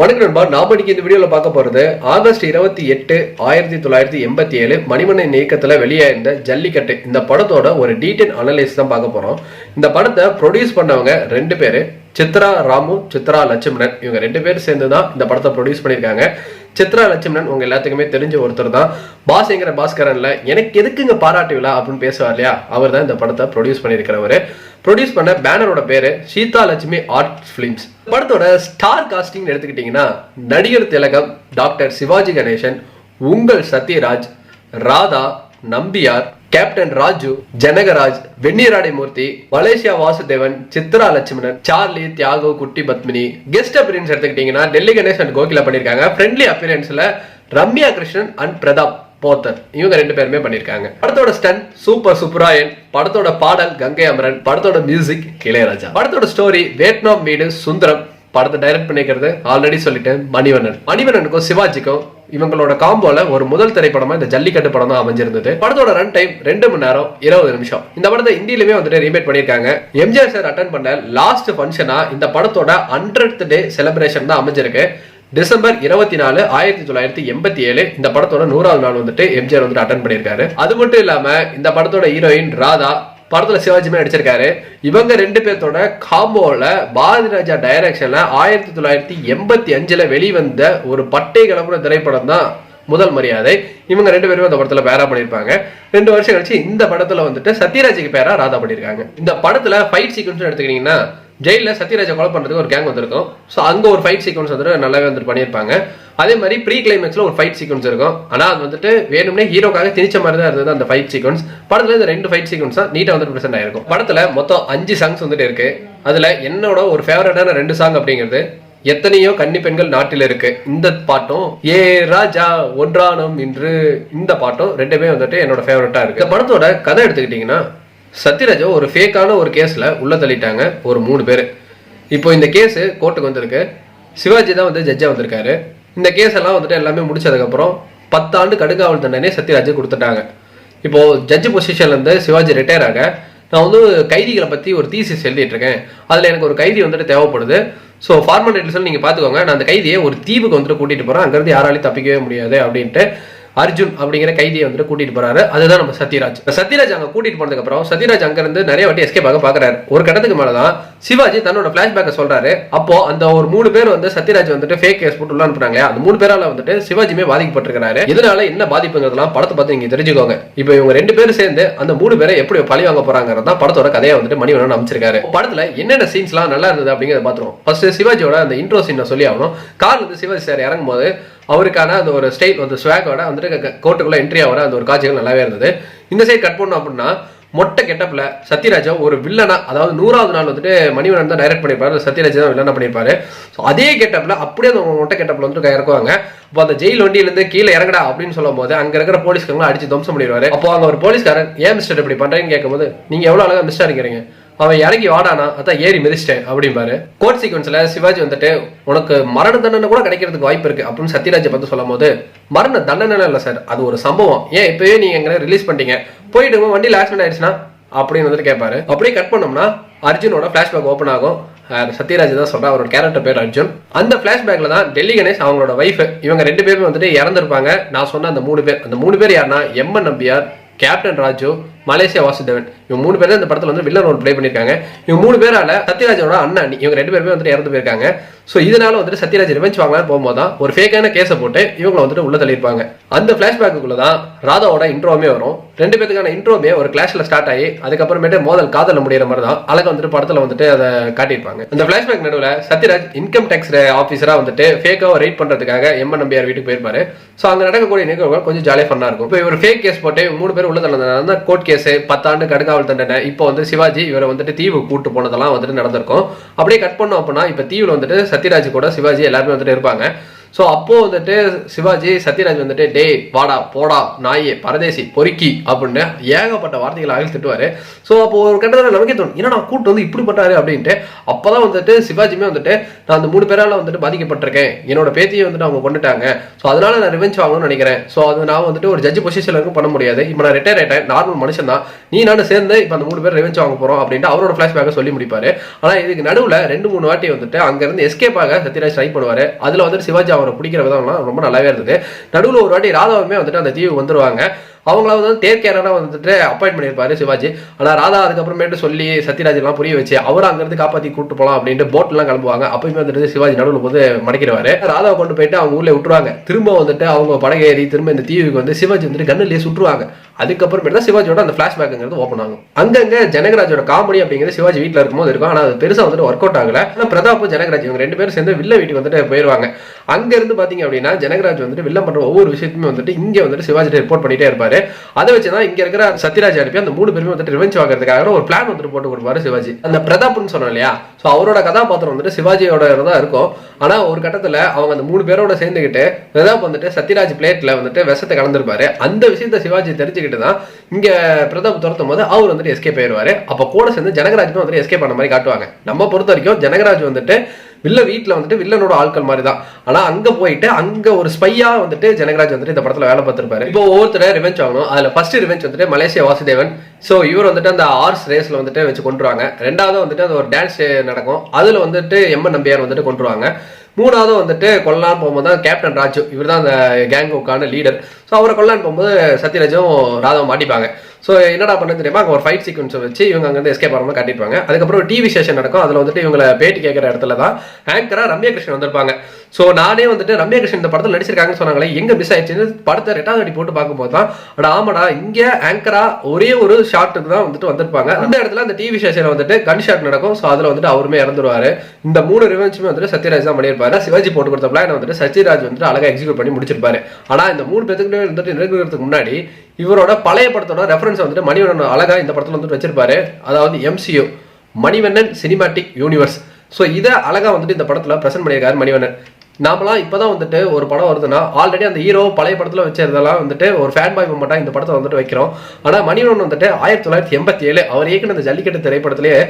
வணக்கம் நண்பா. நாம இன்னைக்கு இந்த வீடியோல பார்க்க போறது ஆகஸ்ட் 28, 1987 மணிவண்ணன் இயக்கத்துல வெளியாயிருந்த ஜல்லிக்கட்டு இந்த படத்தோட ஒரு டீடைல் அனலைஸ் தான் பார்க்க போறோம். இந்த படத்தை ப்ரொடியூஸ் பண்ணவங்க ரெண்டு பேரு, சித்ரா ராமு, சித்ரா லட்சுமணன். இவங்க ரெண்டு பேரும் சேர்ந்து தான் இந்த படத்தை ப்ரொடியூஸ் பண்ணியிருக்காங்க. சித்ரா லட்சுமணன் உங்க எல்லாத்துக்குமே தெரிஞ்ச ஒருத்தர் தான். பாஸ்ங்கிற பாஸ்கரன்ல எனக்கு எதுக்குங்க பாராட்டு விழா அப்படின்னு பேசுவார் இல்லையா, அவர் தான் இந்த படத்தை ப்ரொடியூஸ் பண்ணியிருக்கிறவரு. ப்ரொடியூஸ் பண்ண பேனரோட பேரு சீதா லட்சுமி ஆர்ட் பிலிம்ஸ். படத்தோட ஸ்டார் காஸ்டிங் எடுத்துக்கிட்டீங்கன்னா நடிகர் திலகம், டாக்டர் சிவாஜி கணேசன், உங்கள் சத்யராஜ், ராதா, நம்பியார், கேப்டன் ராஜு, ஜனகராஜ், வெந்நீராடை மூர்த்தி, மலேசியா வாசுதேவன், சித்ரா லட்சுமணன், சார்லி, தியாகு, குட்டி பத்மினி. கெஸ்ட் அப்பியரன்ஸ் எடுத்துக்கிட்டீங்கன்னா டெல்லி கணேஷ் அண்ட் கோகிலா பண்ணிருக்காங்க. ஃப்ரெண்ட்லி அப்பியரன்ஸ்ல ரம்யா கிருஷ்ணன் அண்ட் பிரதாப் போத்தர், இவங்க ரெண்டு பேருமே பண்ணிருக்காங்க. படத்தோட ஸ்டன் சூப்பராயன், படத்தோட பாடல் கங்கை அமரன், படத்தோட மியூசிக் இளையராஜா. படத்தோட ஸ்டோரி வியட்நாம் வீடு சுந்தரம். படத்தை டைரக்ட் பண்ணிக்கிறது ஆல்ரெடி சொல்லிட்டேன் மணிவண்ணனுக்கும் சிவாஜிக்கும் இவங்களோட காம்போல ஒரு முதல் திரைப்படமா இந்த ஜல்லிக்கட்டு படம் தான் அமைஞ்சிருந்தது. படத்தோட ரன் டைம் 2 மணி நேரம் 20 நிமிஷம். இந்த படத்தை இந்தியிலுமே வந்துட்டு ரீமேக் பண்ணிருக்காங்க. எம்ஜிஆர் சார் அட்டன் பண்ண லாஸ்ட் ஃபங்க்ஷனா இந்த படத்தோட 100th டே செலிப்ரேஷன் தான் அமைஞ்சிருக்கு. டிசம்பர் 24, 1987 இந்த படத்தோட 100வது நாள் வந்துட்டு எம்ஜிஆர் வந்துட்டு அட்டன் பண்ணியிருக்காரு. அது மட்டும் இல்லாம இந்த படத்தோட ஹீரோயின் ராதா, படத்துல சிவாஜிமே நடிச்சிருக்காரு. இவங்க ரெண்டு பேர்த்தோட காம்போல பாரதி ராஜா டைரக்ஷன்ல 1985 வெளிவந்த ஒரு பட்டை கிளம்புற திரைப்படம் தான் முதல் மரியாதை. இவங்க ரெண்டு பேரும் அந்த படத்துல பேரா பண்ணிருப்பாங்க. 2 வருஷம் கழிச்சு இந்த படத்துல வந்துட்டு சத்யராஜுக்கு பேரா ராதா பண்ணிருக்காங்க. இந்த படத்துல ஃபைட் சீக்வன்ஸ் எடுத்துக்கிட்டீங்கன்னா ஜெயில சத்யராஜா கொலை பண்றதுக்கு ஒரு கேங் வந்திருக்கும். ஸோ அங்க ஒரு ஃபைட் சீக்வன்ஸ் வந்துட்டு நல்லாவே வந்துட்டு பண்ணியிருப்பாங்க. அதே மாதிரி ப்ரீ கிளைமேக்ஸ்ல ஒரு ஃபைட் சீக்வன்ஸ் இருக்கும். ஆனா அது வந்துட்டு வேணும்னே ஹீரோக்காக திணிச்ச மாதிரி தான் இருந்தது அந்த ஃபைட் சீக்வன்ஸ். படத்துல இந்த 2 ஃபைட் சீக்வன்ஸ் தான் நீட்டா வந்துட்டு பிரசன்ட் ஆயிருக்கும். படத்துல மொத்தம் 5 சாங்ஸ் வந்துட்டு இருக்கு. அதுல என்னோட ஒரு ஃபேவரட்டான 2 சாங் அப்படிங்கிறது எத்தனையோ கன்னி பெண்கள் நாட்டில் இருக்கு இந்த பாட்டும், ஏ ராஜா ஒன்றானம் இன்று இந்த பாட்டும் ரெண்டுமே வந்துட்டு என்னோட ஃபேவரட்டா இருக்கு. இந்த படத்தோட கதை எடுத்துக்கிட்டீங்கன்னா சத்யராஜா ஒரு ஃபேக்கான ஒரு கேஸ்ல உள்ள தள்ளிட்டாங்க ஒரு 3 பேர். இப்போ இந்த கேஸ் கோர்ட்டுக்கு வந்திருக்கு. சிவாஜி தான் வந்து ஜட்ஜா வந்திருக்காரு. இந்த கேஸ் எல்லாம் வந்துட்டு எல்லாமே முடிச்சதுக்கப்புறம் 10 ஆண்டு கடுங்காவல் தண்டனை சத்யராஜ் கொடுத்துட்டாங்க. இப்போ ஜட்ஜ் பொசிஷன்ல இருந்து சிவாஜி ரிட்டையர் ஆக நான் வந்து கைதிகளை பத்தி ஒரு தீசிஸ் எழுதிட்டு இருக்கேன். அதுல எனக்கு ஒரு கைதி வந்துட்டு தேவைப்படுது. ஸோ ஃபார்மாலிட்டிஸ் நீங்க பாத்துக்கோங்க, நான் அந்த கைதியை ஒரு தீவுக்கு வந்துட்டு கூட்டிட்டு போறேன், அங்கிருந்து யாராலையும் தப்பிக்கவே முடியாது அப்படின்ட்டு அர்ஜுன் அப்படிங்கிற கைதியை வந்துட்டு கூட்டிட்டு போறாரு. அதுதான் நம்ம சத்யராஜ் அங்க கூட்டிட்டு போனதுக்கு அப்புறம் சத்யராஜ் அங்க இருந்து நிறைய வாட்டி எஸ்கேப் ஆக பாக்குறாரு. ஒரு கட்டத்துக்கு மேலதான் சிவாஜி தன்னோட பிளாஷ்பேக்கை சொல்றாரு. அப்போ அந்த ஒரு 3 பேர் வந்து சத்யராஜ் வந்துட்டு ஃபேக் கேஸ் போட்டு உள்ள அனுப்புறாங்க. அந்த 3 பேரால வந்துட்டு சிவாஜியுமே பாதிக்கப்பட்டிருக்காரு. இதனால என்ன பாதிப்புங்கிறதுலாம் படத்தை பார்த்து நீங்க தெரிஞ்சுக்கோங்க. இப்போ இவங்க 2 பேரும் சேர்ந்து அந்த 3 பேரை எப்படி பழி வாங்க போறாங்கிறதா படத்தோட கதையை வந்துட்டு மணிவண்ணன் அமைச்சிருக்காரு. படத்துல என்னென்ன சீன்ஸ் எல்லாம் நல்லா இருந்தது அப்படிங்கிறத பாத்துருவோம். ஃபர்ஸ்ட் சிவாஜியோட அந்த இன்ட்ரோ சீன் சொல்லி ஆகணும். கார்ல இருந்து சிவாஜி சார் இறங்கும் போது அவருக்கான அந்த ஒரு ஸ்டைல் வந்து ஸ்வாகோட வந்துட்டு கோர்ட்டுக்குள்ள என்ட்ரி ஆகிற அந்த ஒரு காட்சிகள் நல்லாவே இருந்தது. இந்த சைட் கட் பண்ணோம் அப்படின்னா மொட்டை கெட்டப்ல சத்யராஜா ஒரு வில்லனா, அதாவது 100வது நாள் வந்துட்டு மணிவண்ணன் தான் டைரக்ட் பண்ணிருப்பாரு, சத்யராஜ் தான் வில்லனா பண்ணிருப்பாரு. ஸோ அதே கெட்டப்ல அப்படியே அந்த மொட்டை கெட்டப்ல வந்துட்டு இறக்குவாங்க. அப்போ அந்த ஜெயில் வண்டியிலிருந்து கீழே இறங்கடா அப்படின்னு சொல்லும் போது அங்க இருக்கிற போலீஸ்காரங்களும் அடிச்சு துவம்சம் பண்ணிடுவாரு. அப்போ அங்க ஒரு போலீஸ்காரன் ஏன் மிஸ்டர் இப்படி பண்றேன்னு கேட்கும்போது நீங்க எவ்வளவு அழகா மிஸ்டர் இருக்கிறீங்க, அவன் இறங்கி வாடானா அதான் ஏறி மிதிச்சிட்டேன் அப்படிம்பாரு. கோர்ட் சீக்வன்ஸ்ல சிவாஜி வந்துட்டு உனக்கு மரண தண்டனை கூட கிடைக்கிறதுக்கு வாய்ப்பு இருக்கு அப்படின்னு சத்யராஜ் பார்த்து சொல்லும் போது மரண தண்டனை இல்லை சார், அது ஒரு சம்பவம், ஏன் இப்பவே நீங்க எங்க ரிலீஸ் பண்ணிட்டீங்க, போயிட்டு வண்டியில் ஆக்சிடென்ட் ஆயிடுச்சுன்னா அப்படின்னு வந்துட்டு கேட்பாரு. அப்படியே கட் பண்ணோம்னா அர்ஜுனோட பிளாஷ்பேக் ஓப்பன் ஆகும். சத்யராஜ் தான் சொல்ற, அவரோட கேரக்டர் பேர் அர்ஜுன். அந்த பிளாஷ்பேக்ல தான் டெல்லி கணேஷ் அவங்களோட வைஃப் இவங்க 2 பேரும் வந்துட்டு இறந்துருப்பாங்க. நான் சொன்ன அந்த 3 பேர் யாருன்னா M N Nambiar, captain Raju, Malaysia Vasudevan. இவங்க 3 பேர் தான் இந்த படத்துல வந்து வில்லன் ரோல் பிளே பண்ணிருக்காங்க. இவங்க 3 பேரால சத்யராஜோட அண்ணா இவங்க 2 பேருமே வந்துட்டு இறந்து போயிருக்காங்க. ஸோ இதனால வந்துட்டு சத்யராஜ் ரிவெஞ்ச் வாங்கலான்னு போகும்போது தான் ஒரு ஃபேக்கான கேஸை போட்டு இவங்களை வந்துட்டு உள்ள தள்ளியிருப்பாங்க. அந்த பிளாஷ்பேக்குள்ள தான் ராதாவோட இன்ட்ரோமே வரும். 2 பேருக்கான இன்ட்ரோமே ஒரு கிளாஷ்ல ஸ்டார்ட் ஆகி அதுக்கப்புறமேட்டு மோதல் காதல முடிகிற மாதிரி தான் அழகா வந்துட்டு படத்துல வந்துட்டு அதை காட்டியிருப்பாங்க. அந்த பிளாஷ்பேக் நடுவில் சத்யராஜ் இன்கம் டேக்ஸ் ஆஃபீஸரா வந்துட்டு ஃபேக்காக ரைட் பண்றதுக்காக எம்என் நம்பியார் வீட்டுக்கு போயிருப்பாரு. ஸோ அங்க நடக்கக்கூடிய நிகழ்வுகள் கொஞ்சம் ஜாலியா ஃபன்னா இருக்கும். இப்போ இவர் ஃபேக் கேஸ் போட்டு 3 பேர் உள்ள தள்ளதுனால கோர்ட் கேஸ் 10 ஆண்டு கடுங்காவல் தண்டனை. இப்போ வந்து சிவாஜி இவரை வந்துட்டு தீவு கூட்டு போனதெல்லாம் வந்துட்டு நடந்திருக்கும். அப்படியே கட் பண்ணோம் அப்படின்னா இப்ப தீவுல வந்துட்டு சத்யராஜ் கூட சிவாஜி எல்லாருமே வந்துட்டு இருப்பாங்க. ஸோ அப்போ வந்துட்டு சிவாஜி சத்யராஜ் வந்துட்டு டே வாடா போடா நாயே பரதேசி பொறுக்கி அப்படின்னு ஏகப்பட்ட வார்த்தைகளை அகல் திட்டுவாரு. ஸோ அப்போ ஒரு கட்டத்தில் நமக்கே தோணும் ஏன்னா நான் கூட்டு வந்து இப்படி பட்டாரு அப்படின்ட்டு. அப்பதான் வந்துட்டு சிவாஜியுமே வந்துட்டு நான் அந்த 3 பேரால வந்துட்டு பாதிக்கப்பட்டிருக்கேன், என்னோட பேத்தியை வந்துட்டு அவங்க கொண்டுட்டாங்க, ஸோ அதனால நான் ரிவெஞ்ச் வாங்கணும்னு நினைக்கிறேன். ஸோ அது நான் வந்துட்டு ஒரு ஜட்ஜ் பொசிஷன்ல இருக்கும் பண்ண முடியாது, இப்போ நான் ரிட்டையர் ஆயிட்டேன், நார்மல் மனுஷன் தான், நீ நானும் சேர்ந்து இப்போ அந்த 3 பேர் ரிவெஞ்ச் வாங்க போறோம் அப்படின்ட்டு அவரோட ஃபிளாஷ்பேக்கை சொல்லி முடிப்பாரு. ஆனா இதுக்கு நடுவில் 2-3 வாட்டி வந்துட்டு அங்க இருந்து எஸ்கேப் ஆக சத்யராஜ் ட்ரை பண்ணுவாரு. அதுல வந்துட்டு சிவாஜி அவரை பிடிக்கிற விதம்லாம் ரொம்ப நல்லாவே இருந்தது. நடுவில் ஒரு வாட்டி ராதாவுமே வந்துட்டு அந்த தீவுக்கு வந்துருவாங்க. அவங்கள வந்து டேக் கேரரா வந்துட்டு அப்பாயிண்ட் பண்ணியிருப்பாரு சிவாஜி. ஆனா ராதா அதுக்கப்புறமேட்டு சொல்லி சத்யராஜ் எல்லாம் புரிய வச்சு அவர் அங்கிருந்து காப்பாத்தி கூட்டு போலாம் அப்படின்ட்டு போட் எல்லாம் கிளம்புவாங்க. அப்பயுமே வந்துட்டு சிவாஜி நடுவில் போது மடக்கிடுவாரு. ராதாவை கொண்டு போயிட்டு அவங்க ஊர்ல விட்டுருவாங்க. திரும்ப வந்துட்டு அவங்க படகேறி திரும்ப இந்த தீவுக்கு வந்து சிவாஜி வந்துட்டு கண்ணிலேயே சுட்டுருவாங்க. அதுக்கப்புறமேட்டு தான் சிவாஜியோட அந்த பிளாஷ்பேக்ங்கிறது ஓப்பன் ஆகும். அங்கங்க ஜனகராஜோட காமெடி அப்படிங்கிறது சிவாஜி வீட்டில் இருக்கும்போது இருக்கும். ஆனா அது பெருசா வந்துட்டு ஒர்க் அவுட் ஆகல. பிரதாப் ஜனகராஜ் இவங்க 2 பேரும் சேர்ந்து வில்ல வீட்டுக்கு வந்துட்டு போயிருவாங்க. அங்க இருந்து பாத்தீங்க அப்படின்னா ஜனகராஜ் வந்துட்டு வில்லம் பண்ற ஒவ்வொரு விஷயத்துமே வந்துட்டு இங்க வந்துட்டு சிவாஜி ரிப்போர்ட் பண்ணிட்டே இருப்பாரு. அதை வச்சுதான் இங்க இருக்கிற சத்யராஜ் அனுப்பி அந்த 3 பேருமே வந்துட்டு ரிவெஞ்ச் வாங்குறதுக்காக ஒரு பிளான் வந்துட்டு போட்டு கொடுப்பாரு சிவாஜி. அந்த பிரதாப்னு சொன்னோம் இல்லையா, சோ அவரோட கதாபாத்திரம் வந்துட்டு சிவாஜியோட தான் இருக்கும். ஆனா ஒரு கட்டத்துல அவங்க அந்த 3 பேரோட சேர்ந்துக்கிட்டு பிரதாப் வந்துட்டு சத்யராஜ் பிளேட்ல வந்துட்டு விஷத்தை கலந்துருப்பாரு. அந்த விஷயத்த சிவாஜி தெரிஞ்சுக்கிட்டு தான் இங்க பிரதாப் துரத்தும் போது அவர் வந்துட்டு எஸ்கேப் ஆயிடுவாரு. அப்ப கூட சேர்ந்து ஜனகராஜுமே வந்துட்டு எஸ்கேப் பண்ண மாதிரி காட்டுவாங்க. நம்ம பொறுத்த வரைக்கும் ஜனகராஜ் வந்துட்டு வில்ல வீட்டுல வந்துட்டு வில்லனோட ஆட்கள் மாதிரி தான். ஆனா அங்க போயிட்டு அங்க ஒரு ஸ்பையா வந்துட்டு ஜனகராஜ் வந்துட்டு இந்த படத்துல வேலை பார்த்திருப்பாரு. இப்போ ஒவ்வொருத்தர ரிவெஞ்ச் ஆகணும். அதுல ஃபர்ஸ்ட் ரிவெஞ்ச் வந்துட்டு மலேசியா வாசுதேவன். சோ இவர் வந்துட்டு அந்த ஆர்ஸ் ரேஸ்ல வந்துட்டு வச்சு கொண்டுருவாங்க. 2வது வந்துட்டு அது ஒரு டான்ஸ் நடக்கும், அதுல வந்துட்டு எம்என் நம்பியார் வந்துட்டு கொண்டுருவாங்க. 3வது வந்துட்டு கொல்லான்னு போகும்போது கேப்டன் ராஜு, இவர் தான் அந்த கேங்குக்கான லீடர். ஸோ அவரை கொல்லான்னு போகும்போது சத்யராஜும் ராதாவும் மாட்டிப்பாங்க. ஸோ என்னடா பண்ணு தெரியுமா, அங்கே ஒரு ஃபைட் சீக்வன்ஸ் வச்சு இவங்க அங்கேருந்து எஸ்கேப் ஆகாம காட்டிருப்பாங்க. அதுக்கப்புறம் டிவி ஸ்டேஷன் நடக்கும். அதில் வந்துட்டு இவங்களை பேட்டி கேட்குற இடத்துல தான் ஆங்கரா ரம்யா கிருஷ்ணன் வந்திருப்பாங்க. ஸோ நானே வந்துட்டு ரம்யா கிருஷ்ணன் இந்த படத்தில் நடிச்சிருக்காங்கன்னு சொன்னாங்களே, எங்க மிஸ் ஆயிடுச்சுன்னு படத்தை 2வது அடி போட்டு பார்க்கும்போது தான் ஆமாடா இங்கே ஆங்கரா ஒரே ஒரு ஷாட்டுக்கு தான் வந்துட்டு வந்திருப்பாங்க. அந்த இடத்துல அந்த டிவி ஸ்டேஷன் வந்துட்டு கன் ஷாட் நடக்கும். ஸோ அதில் வந்துட்டு அவருமே இறந்துருவாரு. இந்த 3 ரிவெஞ்சுமே வந்துட்டு சத்யராஜ் தான் பண்ணியிருப்பாரு. சிவாஜி போட்டு கொடுத்த பிளான் வந்துட்டு சத்யராஜ் வந்துட்டு அழகா எக்ஸிக்யூட் பண்ணி முடிச்சிருப்பாரு. ஆனா இந்த 3 பேருக்கு வந்துட்டு நெருங்குறதுக்கு முன்னாடி இவரோட பழைய படத்தோட ரெஃபரன்ஸ் வந்துட்டு மணிவண்ணன் அழகா இந்த படத்துல வந்துட்டு வச்சிருப்பாரு. அதாவது MCU Manivannan cinematic universe. So இதை அழகா வந்துட்டு இந்த படத்துல பிரசன்ட் பண்ணியிருக்காரு மணிவண்ணன். நாமலாம் இப்பதான் வந்துட்டு ஒரு படம் வருதுன்னா ஆல்ரெடி அந்த ஹீரோ பழைய படத்துல வச்சிருந்தெல்லாம் வந்துட்டு ஒரு ஃபேன் பாய் மூமெண்டா இந்த படத்தை வந்துட்டு வைக்கிறோம். ஆனா மணிவண்ணன் வந்துட்டு 1987 அவர் இயக்குன அந்த ஜல்லிக்கட்டு திரைப்படத்திலேயே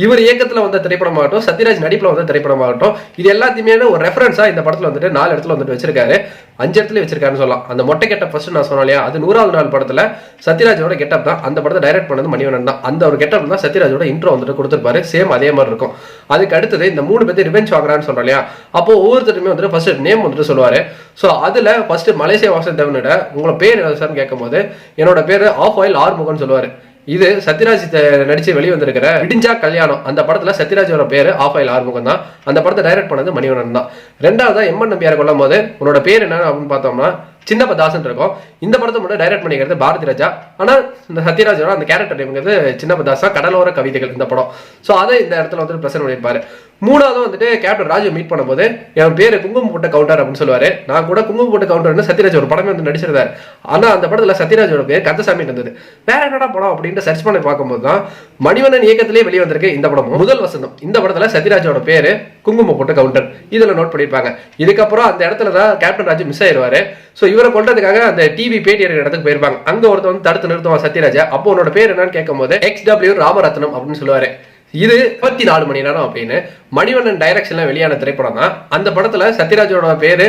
இவர் இயக்கத்துல வந்த திரைப்படமாகட்டும், சத்யராஜ் நடிப்புல வந்த திரைப்படமாகட்டும், இது எல்லாத்தையுமே ஒரு ரெஃபரன்ஸா இந்த படத்துல வந்துட்டு 4 இடத்துல வந்துட்டு வச்சிருக்காரு. 5 இடத்துல வச்சிருக்காருன்னு சொல்லலாம். அந்த மொட்டை கெட்டப் ஃபர்ஸ்ட் நான் சொன்னேன் இல்லையா, அது 100வது நாள் படத்துல சத்யராஜோட கெட்டப் தான். அந்த படத்தை டைரக்ட் பண்ணது மணிவண்ணன் தான். அந்த ஒரு கெட்டப் தான் சத்யராஜோட இன்ட்ரோ வந்துட்டு கொடுத்திருப்பாரு. சேம் அதே மாதிரி இருக்கும். அதுக்கு அடுத்தது இந்த 3 பேர் ரிவெஞ்ச் வாங்குறான்னு சொல்றோம் இல்லையா, அப்போ ஒவ்வொருத்தருமே வந்துட்டு ஃபர்ஸ்ட் நேம் வந்துட்டு சொல்லுவாரு. ஸோ அதுல ஃபர்ஸ்ட் மலேசியா வாசுதேவனோட உங்களோட பேர் என்ன சார்னு கேட்கும் போது என்னோட பேரு ஆஃப் ஆயில் ஆறுமுகம்னு சொல்லுவாரு. இது சத்யராஜ் நடிச்சு வெளியே வந்திருக்கிற விடிஞ்சா கல்யாணம் அந்த படத்துல சத்யராஜோட பேரு ஆஃப் ஆயில் ஆறுமுகம் தான். அந்த படத்தை டைரக்ட் பண்ணது மணிவண்ணன் தான். 2வது எம்என் நம்பியார் கொள்ளும் போது உன்னோட பேர் என்ன அப்படின்னு பார்த்தோம்னா சின்னப்ப தாசன் இருக்கும். இந்த படத்தை மட்டும் டைரக்ட் பண்ணிக்கிறது பாரதி ராஜா. ஆனா இந்த சத்யராஜோட அந்த கேரக்டர் நேம்ங்கிறது சின்னப்ப தாசா, கடலோர கவிதைகள் இந்த படம். ஸோ அதை இந்த இடத்துல வந்துட்டு பிரசன்ட் பண்ணியிருப்பாரு. 3வது வந்துட்டு கேப்டன் ராஜு மீட் பண்ணும்போது என் பேரு குங்குமம் போட்ட கவுண்டர் அப்படின்னு சொல்லுவாரு. நான் கூட குங்குமம் போட்ட கவுண்டர்னு சத்யராஜ் ஒரு படமே வந்து நடிச்சிருந்தாரு. ஆனா அந்த படத்துல சத்யராஜோட பேர் கந்தசாமி இருந்தது. வேற என்னடா படம் அப்படின்ட்டு சர்ச் பண்ணி பார்க்கும்போது தான் மணிவண்ணன் இயக்கத்திலேயே வெளியே வந்திருக்கு இந்த படமும் முதல் வசந்தம். இந்த படத்துல சத்யராஜோட பேரு குங்குமம் போட்ட கவுண்டர் இதுல நோட் பண்ணிருப்பாங்க. இதுக்கப்புறம் அந்த இடத்துல தான் கேப்டன் ராஜு மிஸ் ஆயிடுவாரு. ஸோ இவரை கொள்றதுக்காக அந்த டிவி பேட்டி எடுக்கிற இடத்துக்கு போயிருப்பாங்க. அங்க ஒருத்தர் வந்து தடுத்து நிறுத்துவான் சத்யராஜா. அப்போ உன்னோட பேர் என்னன்னு கேட்கும் போது XW ராமரத்னம் அப்படின்னு சொல்லுவாரு. இது 24 மணி நேரம் அப்படின்னு மணிவண்ணன் டைரக்ஷன்ல வெளியான திரைப்படம் தான். அந்த படத்துல சத்யராஜோட பேரு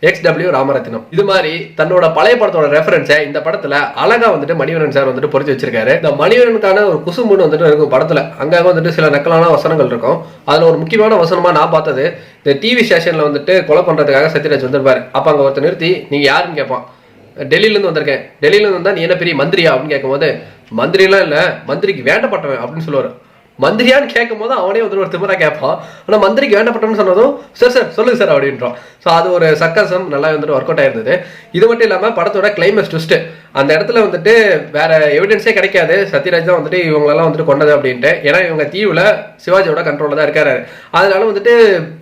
XW ராமரத்னம். இது மாதிரி தன்னோட பழைய படத்தோட ரெஃபரன்ஸை இந்த படத்துல அழகா வந்துட்டு மணிவண்ணன் சார் வந்துட்டு பொறிச்சு வச்சிருக்காரு. இந்த மணிவண்ணனுக்கான ஒரு குசும்புன்னு வந்துட்டு இருக்கும் படத்துல. அங்க வந்துட்டு சில நக்கலான வசனங்கள் இருக்கும். அதுல ஒரு முக்கியமான வசனமா நான் பார்த்தது, இந்த டிவி ஸ்டேஷன்ல வந்துட்டு கொலை பண்றதுக்காக சத்யராஜ் வந்திருப்பாரு. அப்ப அங்க ஒருத்தர் நிறுத்தி நீங்க யாருன்னு கேட்பான். டெல்லியில இருந்து வந்திருக்கேன். டெல்லியில இருந்து வந்தா நீ என்ன பெரிய மந்திரியா அப்படின்னு கேட்கும் போது மந்திரியெல்லாம் இல்ல, மந்திரிக்கு வேண்டப்பட்டவன் அப்படின்னு சொல்லுவாரு. மந்திரியான்னு கேட்கும் போது அவனே வந்து ஒரு திமிரா கேட்பான். ஆனா மந்திரிக்கு வேண்டப்பட்டோம்னு சொன்னதும் சார் சார் சொல்லுங்க சார் அப்படின்றோம். ஸோ அது ஒரு சர்க்கசம் நல்லா வந்துட்டு ஒர்க் அவுட் ஆயிருந்தது. இது மட்டும் இல்லாம படத்தோட கிளைமேக்ஸ் ட்விஸ்ட் அந்த இடத்துல வந்துட்டு வேற எவிடன்ஸே கிடைக்காது சத்யராஜ் தான் வந்துட்டு இவங்களெல்லாம் வந்துட்டு கொண்டது அப்படின்ட்டு. ஏன்னா இவங்க தீவுல சிவாஜியோட கண்ட்ரோல்ல தான் இருக்காரு. அதனால வந்துட்டு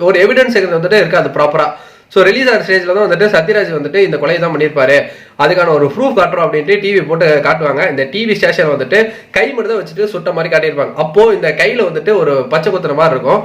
ஒரு எவிடன்ஸ் வந்துட்டு இருக்காது ப்ராப்பரா. ஸோ ரிலீஸ் ஆகிற ஸ்டேஜ்ல தான் வந்துட்டு சத்யராஜ் வந்துட்டு இந்த கொலையை தான் பண்ணியிருப்பாரு, அதுக்கான ஒரு ப்ரூஃப் காட்டுறோம் அப்படின்ட்டு டிவி போட்டு காட்டுவாங்க. இந்த டிவி ஸ்டேஷன் வந்துட்டு கை மட்டும் தான் வச்சுட்டு சுட்ட மாதிரி காட்டியிருப்பாங்க. அப்போ இந்த கையில வந்துட்டு ஒரு பச்சை குத்துற மாதிரி இருக்கும்.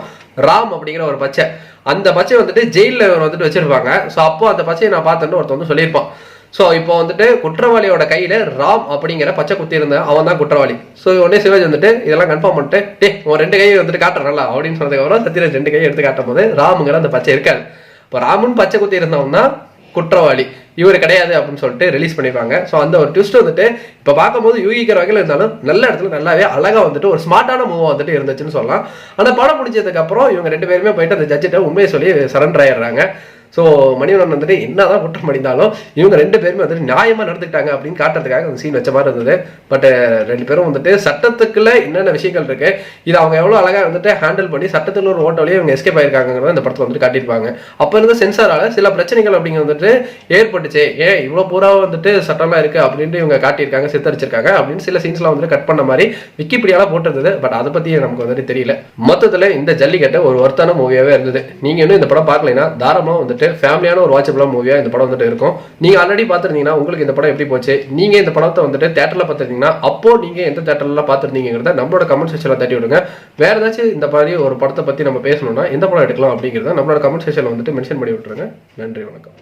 ராம் அப்படிங்கிற ஒரு பச்சை. அந்த பச்சை வந்துட்டு ஜெயிலில் வந்துட்டு வச்சிருப்பாங்க. ஸோ அப்போ அந்த பச்சையை நான் பார்த்தேன்னு ஒருத்தர் வந்து சொல்லியிருப்பான். ஸோ இப்போ வந்துட்டு குற்றவாளியோட கையில ராம் அப்படிங்கிற பச்சை குத்தி இருந்த அவன் தான் குற்றவாளி. ஸோ உடனே சிவாஜி வந்துட்டு இதெல்லாம் கன்ஃபார்ம் பண்ணிட்டு உன் 2 கையை வந்துட்டு காட்டுறல அப்படின்னு சொன்னதுக்கப்புறம் சத்யராஜ் 2 கையை எடுத்து காட்டும் போது ராமுங்கிற அந்த பச்சை இருக்காது. இப்போ ராமுன்னு பச்சை குத்தி இருந்தவன் தான் குற்றவாளி, இவர் கிடையாது அப்படின்னு சொல்லிட்டு ரிலீஸ் பண்ணிருப்பாங்க. ஸோ அந்த ஒரு ட்விஸ்ட் வந்துட்டு இப்போ பார்க்கும்போது யூகிக்கிற வகையில் இருந்தாலும் நல்ல இடத்துல நல்லாவே அழகா வந்துட்டு ஒரு ஸ்மார்ட்டான மூவா வந்துட்டு இருந்துச்சுன்னு சொல்லலாம். அந்த படம் முடிஞ்சதுக்கு அப்புறம் இவங்க 2 பேருமே போயிட்டு அந்த ஜட்ஜிட்ட உண்மையை சொல்லி சரண்டர் ஆயிடுறாங்க. ஸோ மணிவண்ணன் வந்துட்டு என்னதான் குற்றம் பண்ணியிருந்தாலும் இவங்க 2 பேருமே வந்துட்டு நியாயமா நடந்துக்கிட்டாங்க அப்படின்னு காட்டுறதுக்காக அந்த சீன் வச்ச மாதிரி இருந்தது. பட் 2 பேரும் வந்துட்டு சட்டத்துக்குள்ள என்னென்ன விஷயங்கள் இருக்கு, இது அவங்க எவ்வளவு அழகா வந்துட்டு ஹேண்டில் பண்ணி சட்டத்துல ஒரு ஓட்டோலயே இவங்க எஸ்கேப் ஆயிருக்காங்கிறத இந்த படத்துல வந்துட்டு காட்டியிருப்பாங்க. அப்ப இருந்த சென்சாரால சில பிரச்சனைகள் அப்படிங்க வந்துட்டு ஏற்பட்டுச்சு, ஏன் இவ்வளவு பூரா வந்துட்டு சட்டம்லாம் இருக்கு அப்படின்ட்டு இவங்க காட்டியிருக்காங்க, சித்தரிச்சிருக்காங்க அப்படின்னு சில சீன்ஸ்லாம் வந்துட்டு கட் பண்ண மாதிரி விக்கிபீடியால போட்டிருந்தது. பட் அதை பத்தி நமக்கு வந்துட்டு தெரியல. மொத்தத்துல இந்த ஜல்லிக்கட்டு ஒரு ஒர்த்தான மூவியாவே இருந்தது. நீங்க இன்னும் இந்த படம் பார்க்கலைன்னா தாராளமா வந்துட்டு ஃபேமிலியான ஒரு வாட்சபிளான மூவியா இந்த படம் வந்துட்டு இருக்கும். நீங்க ஆல்ரெடி பார்த்துருந்தீங்கன்னா உங்களுக்கு இந்த படம் எப்படி போச்சு, நீங்க இந்த படத்தை வந்துட்டு தியேட்டர்ல பார்த்துருந்தீங்கன்னா அப்போ நீங்க எந்த தியேட்டர்ல பார்த்துருந்தீங்கிறத நம்மளோட கமெண்ட் செக்ஷன்ல தட்டி விடுங்க. வேற ஏதாச்சும் இந்த மாதிரி ஒரு படத்தை பத்தி நம்ம பேசணும்னா எந்த படம் எடுக்கலாம் அப்படிங்கிறத நம்மளோட கமெண்ட் செக்ஷன்ல வந்துட்டு மென்ஷன் பண்ணி விட்டுருங்க. நன்றி, வணக்கம்.